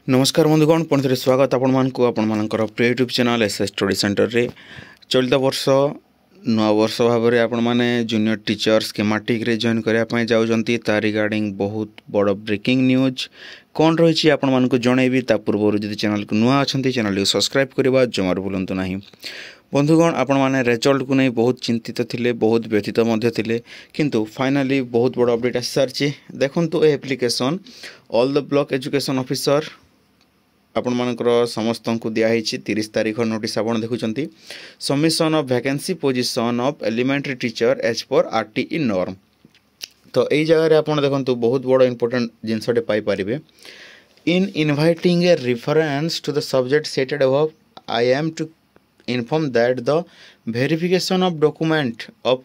नमस्कार बंधुगण पुणी थे स्वागत आपंकर प्रिय YouTube channel SS study centre रे चलित वर्ष नवा वर्ष भाव में आपण मैंने जूनियर टीचर स्कीमेटिक रे जॉइन करने जाऊँगी ता रिगार्डिंग बहुत बड़ ब्रेकिंग न्यूज कौन रही आपण मानक जनइबी ता पूर्व जब चैनल को नुआ अच्छा चैनल को सब्सक्राइब करवा जमार भूलु ना। बंधुगण आपण मैंने रिजल्ट को नहीं बहुत चिंतित थिले बहुत व्यथित थे किंतु फाइनाली बहुत बड़ अपडेट आसी सारी देखु application all the block education officer आपण मानकर समस्त को दिखाई 30 तारीख नोटिस आप देखुं submission of vacancy position of elementary teacher as per RTE norm. तो यही जगह आप देखो बहुत बड़ इंपोर्टेंट जिनसटे paper in inviting a reference to the subject cited above I am to inform that the verification of document of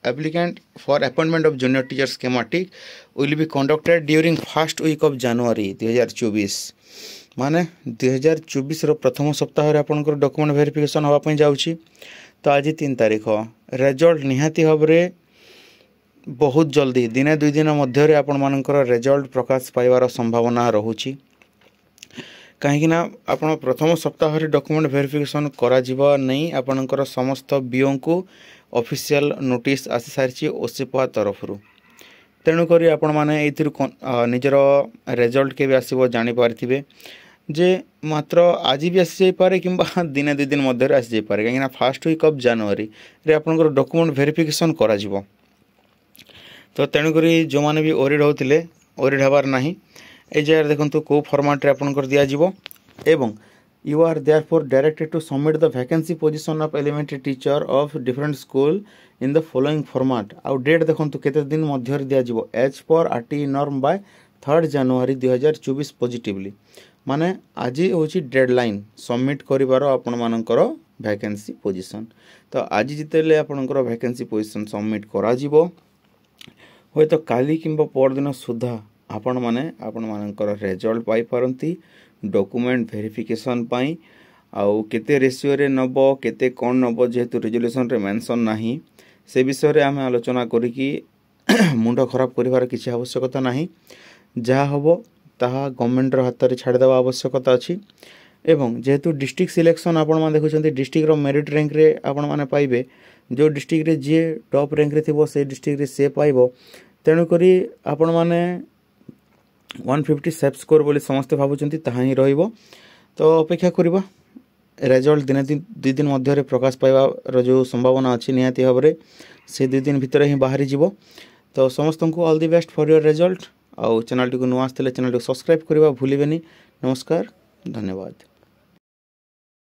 applicant for appointment of junior teacher schematic will be conducted during first week of January 2024 माने 2024 रो प्रथम सप्ताह रे आपनकर document verification हवा पई जाउची। तो आज 3 तारीख रिजल्ट निहाती हबरे बहुत जल्दी दिने 2 दिन मध्य रे आपण मानकर रिजल्ट प्रकाश पाइबार संभावना रहुची कहीं ना आपण प्रथम सप्ताह रे डॉक्यूमेंट वेरिफिकेशन करा जिबा नै आपनकर समस्त बीओ को ऑफिशियल नोटिस आसी सारी ओसीपा तरफ तेणुक आपण मैंने निजर रिजल्ट के भी आसो जापारे जे मात्र आज भी आसी जापे कि दिने 2 दिन मध्य आसी जापे कहीं फर्स्ट वीक ऑफ जनवरी रे आपनकर डॉक्यूमेंट वेरिफिकेशन करा जिवो। तो तेणुक जो मैंने भी ओरिड होते ओरिड हबार ना ये जगह देखो कौ फॉर्मेट रे आपनकर दिया जिवो एवं you are therefore directed to submit the vacancy position of elementary teacher of different school in the following format। आउ डेट देखंतु केते दिन मध्य दिया जिवो as per RTE norm by 3 January 2024 positively माने आज होची डेडलाइन सबमिट करिवार आपण मानकर वैकेंसी पोजीशन। तो आज जितेले आपनकर वैकेंसी पोजीशन सबमिट करा जिवो होय तो काली किंबा पर दिन सुधा आपण माने आपण मानकर रिजल्ट पाई परंती डॉक्यूमेंट वेरिफिकेशन पाई आउ केते रेशियो रे नब केते कोन नब जेहेतु रेजोल्यूशन रे मेंशन नाही से विषय रे आमे आलोचना करिकी मुंड खराब करिवार किछि आवश्यकता नाही जहा हबो ताहा गवर्नमेंट रो हाथ रे छाड़ देवा आवश्यकता अछि। एवं जेहेतु डिस्ट्रिक्ट सिलेक्शन आपण मा देखुछन्ती डिस्ट्रिक्ट रो मेरिट रैंक रे आपण माने पाइबे जो डिस्ट्रिक्ट रे जे टॉप रैंक रे थिबो से डिस्ट्रिक्ट रे से पाइबो तेनु करी आपण माने 150 सेफ स्कोर बोली समस्त भावुंट ताहा ही रहिबो। तो अपेक्षा करिबा रिजल्ट दिने 2 दिन मध्य प्रकाश पाइबार जो संभावना अच्छी निहाती भाव में से 2 दिन भितर ही बाहरी जीवो। तो समस्त को all the best for your result आउ चैनल टी को नुआ आसले चैनल टी सब्सक्राइब करबा भूलिबेनी। नमस्कार धन्यवाद।